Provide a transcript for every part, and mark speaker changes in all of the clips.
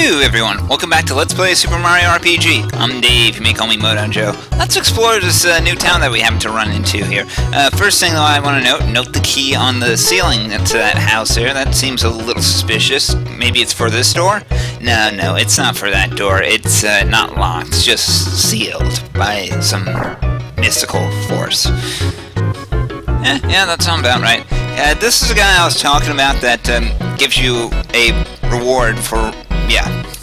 Speaker 1: Hello everyone, welcome back to Let's Play Super Mario RPG. I'm Dave, you may call me Moto Joe. Let's explore this new town that we happen to run into here. First thing I want to note the key on the ceiling to that house there. That seems a little suspicious. Maybe it's for this door? No, it's not for that door. It's not locked, it's just sealed by some mystical force. Yeah, that sounds about right. This is the guy I was talking about that gives you a reward for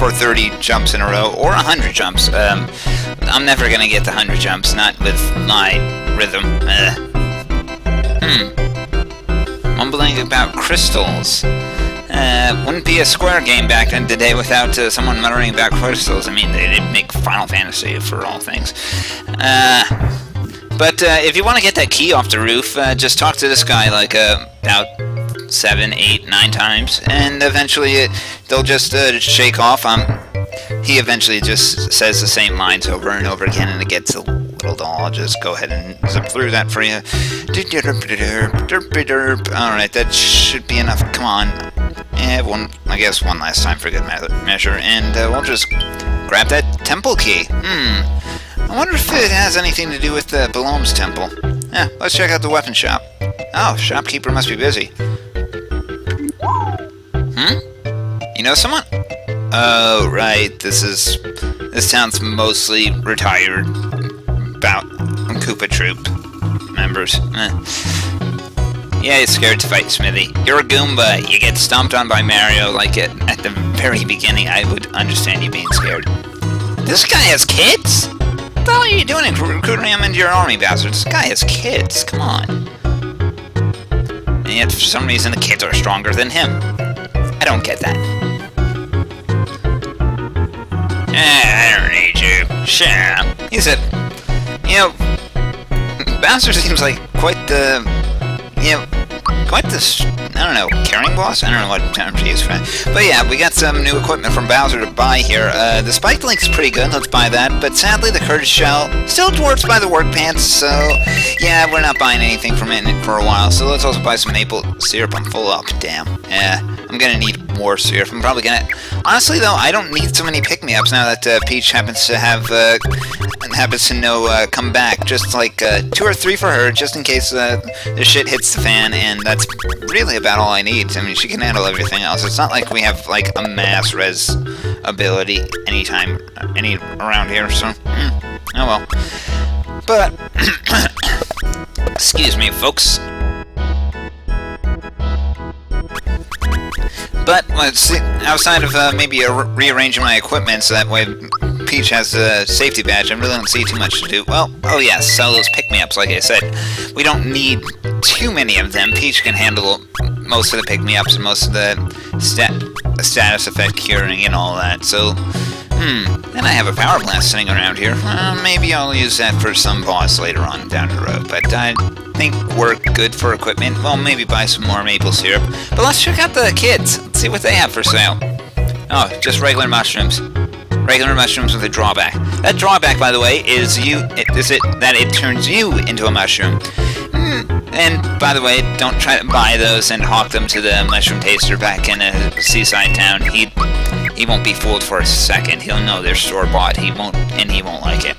Speaker 1: 30 jumps in a row, or 100 jumps. I'm never gonna get the 100 jumps, not with my rhythm. Mumbling about crystals. Wouldn't be a Square game back in the day without someone muttering about crystals. I mean, they didn't make Final Fantasy for all things. But if you want to get that key off the roof, just talk to this guy like about 7, 8, 9 times, and eventually they'll just shake off. He eventually just says the same lines over and over again, and it gets a little dull. I'll just go ahead and zip through that for you. Alright, that should be enough. Come on. I guess one last time for good measure, and we'll just grab that temple key. I wonder if it has anything to do with the Baboons temple. Let's check out the weapon shop. Oh, shopkeeper must be busy. You know someone? Oh, right. This town's mostly retired Koopa Troop members. Yeah, you're scared to fight Smithy. You're a Goomba. You get stomped on by Mario like at the very beginning. I would understand you being scared. This guy has kids? What the hell are you doing recruiting him into your army, bastard? This guy has kids. Come on. And yet, for some reason, the kids are stronger than him. I don't get that. I don't need you. Shut up. He said, Bowser seems like quite the, I don't know, caring boss? I don't know what term to use for that. But yeah, we got some new equipment from Bowser to buy here. The Spike Link's pretty good, let's buy that. But sadly, the Curtis Shell still dwarfs by the work pants, so yeah, we're not buying anything from it for a while. So let's also buy some maple syrup. I'm full up, damn. Yeah, I'm gonna need more syrup. I'm probably gonna... Honestly, though, I don't need so many pick-me-ups now that Peach happens to know come back. Just like 2 or 3 for her, just in case the shit hits the fan, and that's really about all I need. I mean, she can handle everything else. It's not like we have like a mass res ability around here, so oh well. But excuse me, folks. But let's see, outside of maybe rearranging my equipment so that way Peach has a safety badge, I really don't see too much to do. Well, oh yes, sell those pick-me-ups, like I said. We don't need too many of them. Peach can handle most of the pick-me-ups and most of the status effect curing and all that. So, and I have a power blast sitting around here. Maybe I'll use that for some boss later on down the road. But I think we're good for equipment. Well, maybe buy some more maple syrup. But let's check out the kids. Let's see what they have for sale. Oh, just regular mushrooms. Regular mushrooms with a drawback. That drawback, by the way, is that it turns you into a mushroom. And, by the way, don't try to buy those and hawk them to the mushroom taster back in a seaside town. He won't be fooled for a second. He'll know they're store-bought. He won't like it.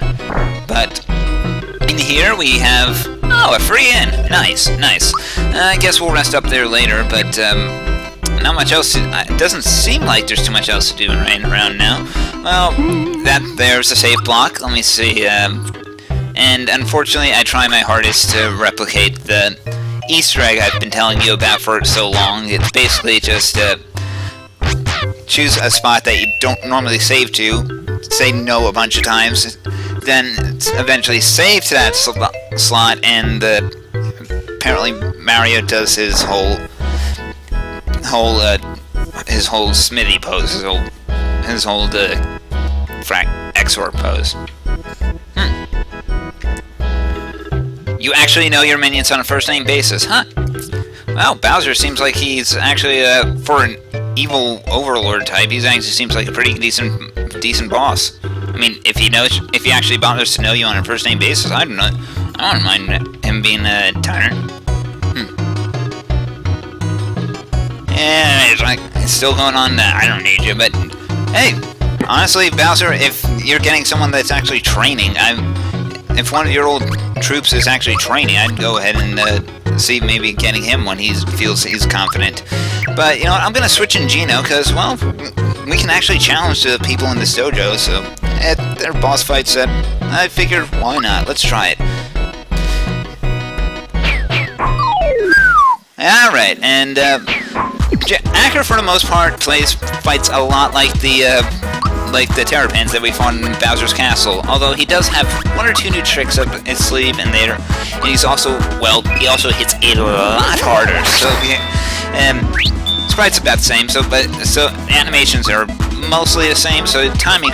Speaker 1: But in here we have... Oh, a free inn. Nice. I guess we'll rest up there later, but not much else. It doesn't seem like there's too much else to do around now. Well, there's a save block. Let me see. And unfortunately, I try my hardest to replicate the Easter egg I've been telling you about for so long. It's basically just choose a spot that you don't normally save to, say no a bunch of times, then eventually save to that slot, and apparently Mario does his whole Smithy pose, his whole Exor pose. You actually know your minions on a first-name basis, huh? Well, Bowser seems like he's actually, for an evil overlord type, he actually seems like a pretty decent boss. I mean, if he actually bothers to know you on a first-name basis, I don't mind him being a tyrant. Yeah, it's still going on. I don't need you, but Hey, honestly, Bowser, if you're getting someone that's actually training, if one of your old troops is actually training, I'd go ahead and see maybe getting him when he feels he's confident. But, you know what, I'm going to switch in Geno, because, well, we can actually challenge the people in this dojo, so at their boss fights, I figured, why not? Let's try it. Alright, and Acker, for the most part, fights a lot like the Terrapins that we fought in Bowser's Castle. Although he does have one or two new tricks up his sleeve, and he's also, well, he also hits a lot harder. So sprites about the same. So animations are mostly the same. So timing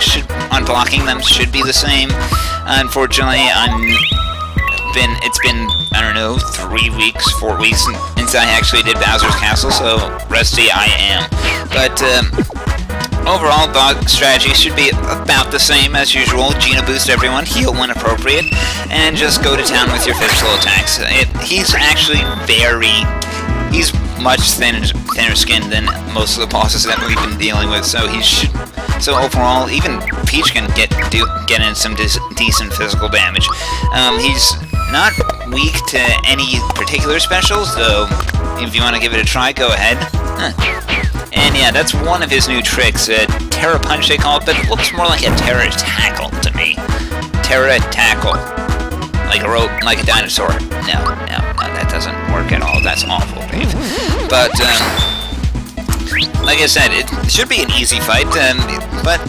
Speaker 1: on blocking them should be the same. Unfortunately, it's been, I don't know, 3 weeks, 4 weeks since I actually did Bowser's Castle, so rusty I am. But overall, strategy should be about the same as usual. Geno boost everyone, heal when appropriate, and just go to town with your physical attacks. He's actually he's much thinner skinned than most of the bosses that we've been dealing with, so so overall, even Peach can get in some decent physical damage. He's not weak to any particular specials, though if you want to give it a try, go ahead. And yeah, that's one of his new tricks, Terra Punch they call it, but it looks more like a Terra Tackle to me. Terra Tackle. Like a dinosaur. No, that doesn't work at all. That's awful, Dave. But, like I said, it should be an easy fight, but,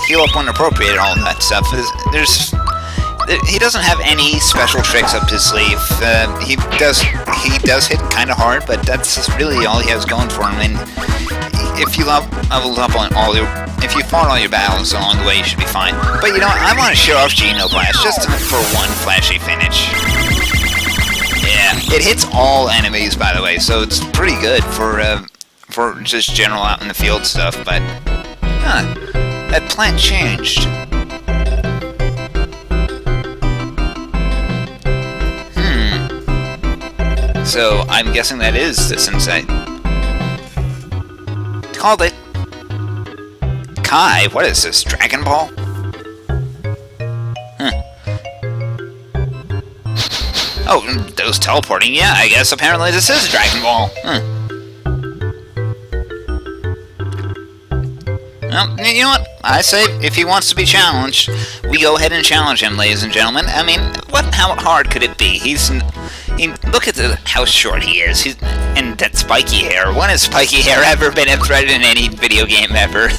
Speaker 1: heal up when appropriate and all that stuff. He doesn't have any special tricks up his sleeve. He does hit kind of hard, but that's really all he has going for him. And if you leveled up on if you fought all your battles along the way, you should be fine. But you know, I want to show off Geno Blast just for one flashy finish. Yeah, it hits all enemies, by the way, so it's pretty good for just general out in the field stuff. But that plant changed. So, I'm guessing that is the sensei. Called it. Kai, what is this, Dragon Ball? Oh, those teleporting, yeah, I guess apparently this is Dragon Ball. Well, you know what? I say, if he wants to be challenged, we go ahead and challenge him, ladies and gentlemen. I mean, how hard could it be? Look at how short he is. And that spiky hair. When has spiky hair ever been a threat in any video game ever?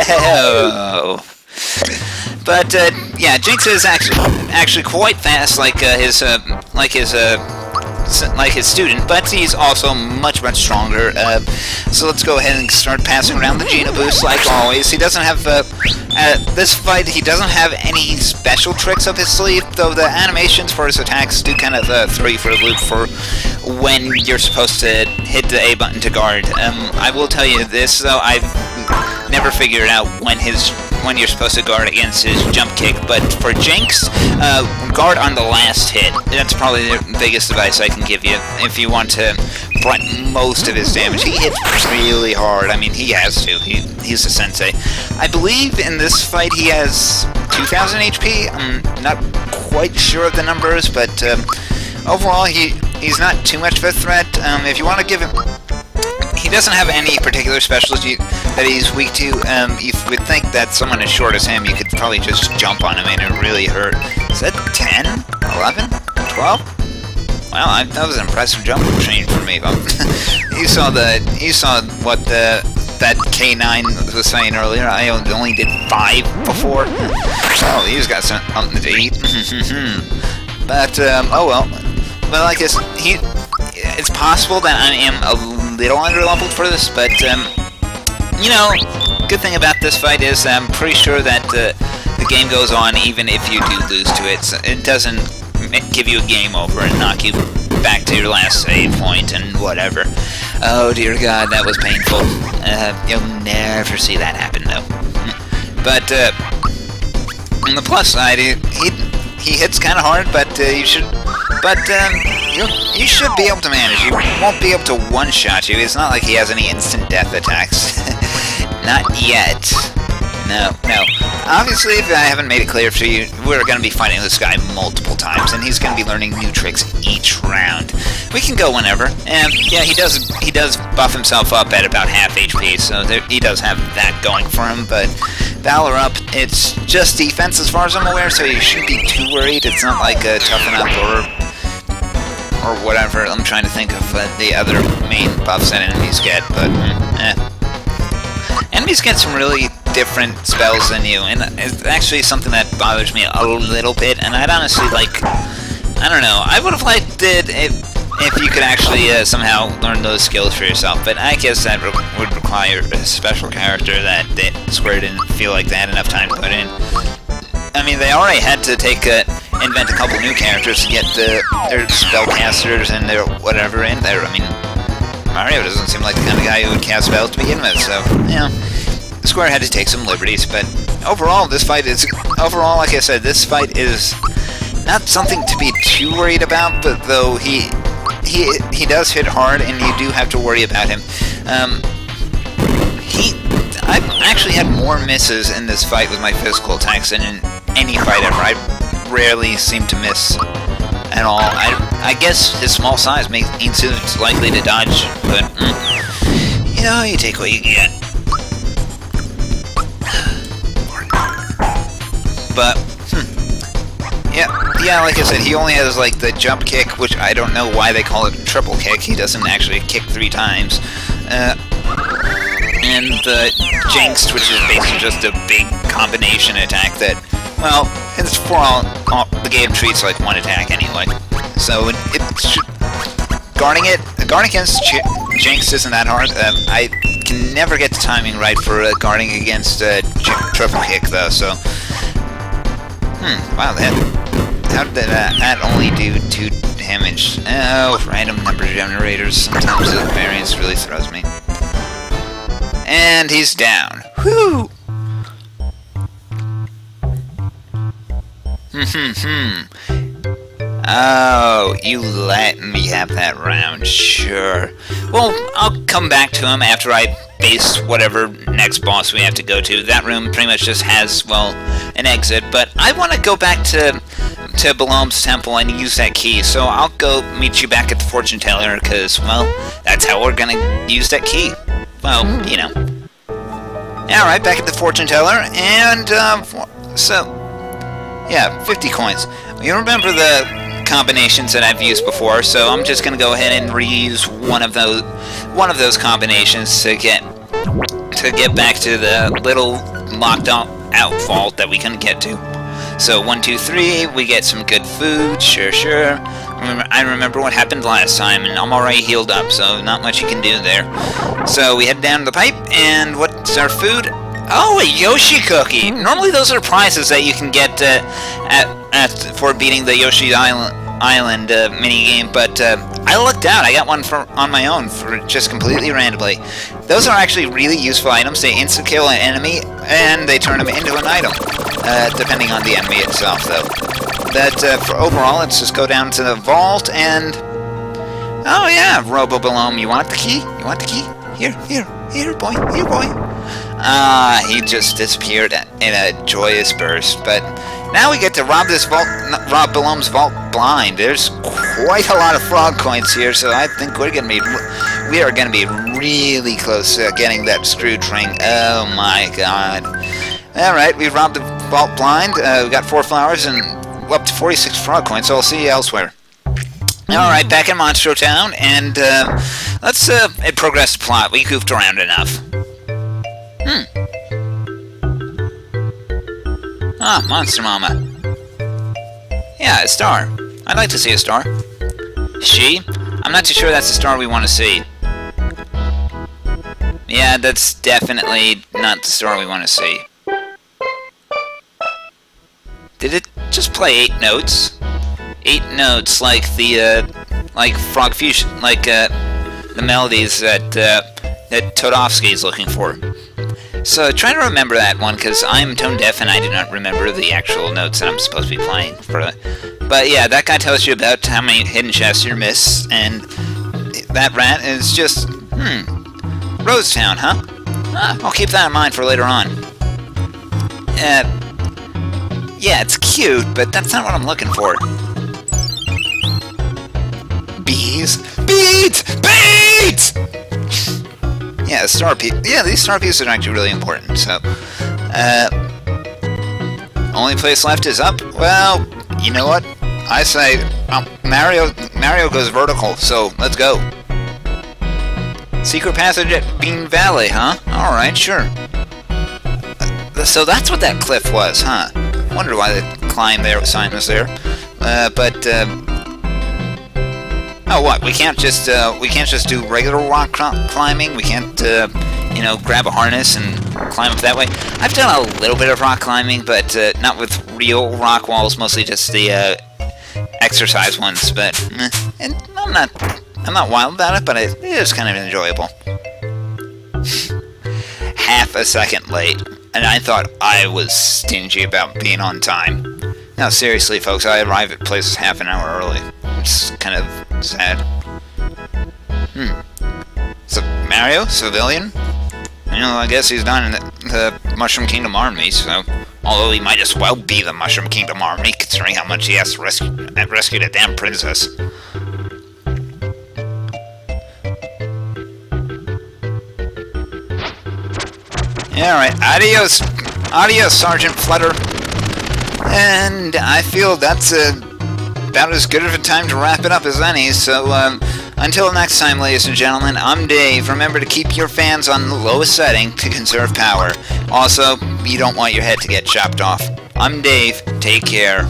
Speaker 1: Oh. But yeah, Jinx is actually quite fast, like his student, but he's also much stronger. So let's go ahead and start passing around the Geno boost like always. He doesn't have this fight. He doesn't have any special tricks up his sleeve, though the animations for his attacks do kind of throw you for a loop for when you're supposed to hit the A button to guard. I will tell you this though, I've never figured out when you're supposed to guard against his jump kick, but for Jinx, guard on the last hit. That's probably the biggest advice I can give you if you want to blunt most of his damage. He hits really hard. I mean, he has to. He's a sensei. I believe in this fight he has 2,000 HP. I'm not quite sure of the numbers, but overall he's not too much of a threat. If you want to give him... He doesn't have any particular specials that he's weak to. You would think that someone as short as him, you could probably just jump on him and it really hurt. Is that 10? 11? 12? Well, that was an impressive jump chain for me. You saw what that K9 was saying earlier. I only did 5 before. Oh, he's got something to eat. But oh well. But like this, it's possible that I am a little underleveled for this, but you know, good thing about this fight is I'm pretty sure that the game goes on even if you do lose to it. So it doesn't give you a game over and knock you back to your last save point and whatever. Oh dear God, that was painful. You'll never see that happen though. But on the plus side, he hits kind of hard, but you should be able to manage. You won't be able to one-shot you. It's not like he has any instant death attacks. Not yet. No. Obviously, if I haven't made it clear to you, we're going to be fighting this guy multiple times, and he's going to be learning new tricks each round. We can go whenever, and yeah, he does buff himself up at about half HP, so he does have that going for him, but Valor Up, it's just defense as far as I'm aware, so you shouldn't be too worried. It's not like a Toughen Up or whatever. I'm trying to think of the other main buffs that enemies get, but enemies get some really different spells than you, and it's actually something that bothers me a little bit, and I'd honestly I don't know, I would have liked it if you could actually somehow learn those skills for yourself, but I guess that would require a special character that Square didn't feel like they had enough time to put in. I mean, they already had to invent a couple new characters to get their spellcasters and their whatever in there. I mean, Mario doesn't seem like the kind of guy who would cast spells to begin with, so, you know, Square had to take some liberties, but overall, like I said, this fight is not something to be too worried about, but though he does hit hard, and you do have to worry about him. I've actually had more misses in this fight with my physical attacks than in any fight ever. I rarely seem to miss at all. I guess his small size means it's likely to dodge, but, you know, you take what you get. But, yeah, like I said, he only has, like, the jump kick, which I don't know why they call it a triple kick. He doesn't actually kick 3 times. And the Jinx, which is basically just a big combination attack that, well, it's for all the game treats like one attack anyway. So, guarding against Jinx isn't that hard. I can never get the timing right for guarding against triple kick, though, so... wow, how did that only do 2 damage? Oh, random number generators. Sometimes the variance really throws me. And he's down. Whew! Oh, you let me have that round, sure. Well, I'll come back to him after I face whatever next boss we have to go to. That room pretty much just has, well, an exit, but I want to go back to Balaam's temple and use that key, so I'll go meet you back at the fortune teller, because, well, that's how we're gonna use that key. Well, you know. Alright, back at the fortune teller, and, so, yeah, 50 coins. You remember the combinations that I've used before, so I'm just gonna go ahead and reuse one of those combinations to get back to the little locked out vault that we can get to. So 1, 2, 3, we get some good food, sure. I remember what happened last time, and I'm already healed up, so not much you can do there. So we head down the pipe, and what's our food? Oh, a Yoshi cookie! Normally those are prizes that you can get for beating the Yoshi Island minigame, but I lucked out. I got one on my own for just completely randomly. Those are actually really useful items. They insta-kill an enemy, and they turn them into an item, depending on the enemy itself, though. But for overall, let's just go down to the vault, and... Oh yeah, Robo-Balloon, you want the key? You want the key? Here, boy, he just disappeared in a joyous burst, but now we get to rob Balloon's vault blind. There's quite a lot of frog coins here, so I think we are gonna be really close to getting that Scrooge ring. Oh my god. Alright, we robbed the vault blind, we got 4 flowers and up to 46 frog coins, so I'll see you elsewhere. Alright, back in Monstro Town, and let's progress the plot. We goofed around enough. Ah, Monster Mama. Yeah, a star. I'd like to see a star. She? I'm not too sure that's the star we want to see. Yeah, that's definitely not the star we want to see. Did it just play 8 notes? 8 notes, like the, like Frog Fusion, like, the melodies that Todovsky is looking for. So try to remember that one, because I'm tone deaf and I do not remember the actual notes that I'm supposed to be playing. But yeah, that guy tells you about how many hidden chests you miss, and that rat is just, Rosetown, huh? I'll keep that in mind for later on. Yeah, it's cute, but that's not what I'm looking for. Bees? Beads! Beads! Yeah, star piece. Yeah, these star pieces are actually really important, so... only place left is up? Well, you know what? I say, Mario goes vertical, so let's go. Secret passage at Bean Valley, huh? Alright, sure. So that's what that cliff was, huh? Wonder why the climb there sign was there. Oh, what? We can't just do regular rock climbing. We can't, you know, grab a harness and climb up that way. I've done a little bit of rock climbing, but not with real rock walls. Mostly just the exercise ones. But and I'm not wild about it, but it is kind of enjoyable. Half a second late, and I thought I was stingy about being on time. No, seriously, folks, I arrive at places half an hour early. It's kind of sad. So, Mario? Civilian? You know, I guess he's not in the Mushroom Kingdom Army, so... Although he might as well be the Mushroom Kingdom Army, considering how much he has to rescue the damn princess. Yeah, alright. Adios! Adios, Sergeant Flutter. And I feel that's about as good of a time to wrap it up as any, so until next time, ladies and gentlemen, I'm Dave. Remember to keep your fans on the lowest setting to conserve power. Also, you don't want your head to get chopped off. I'm Dave. Take care.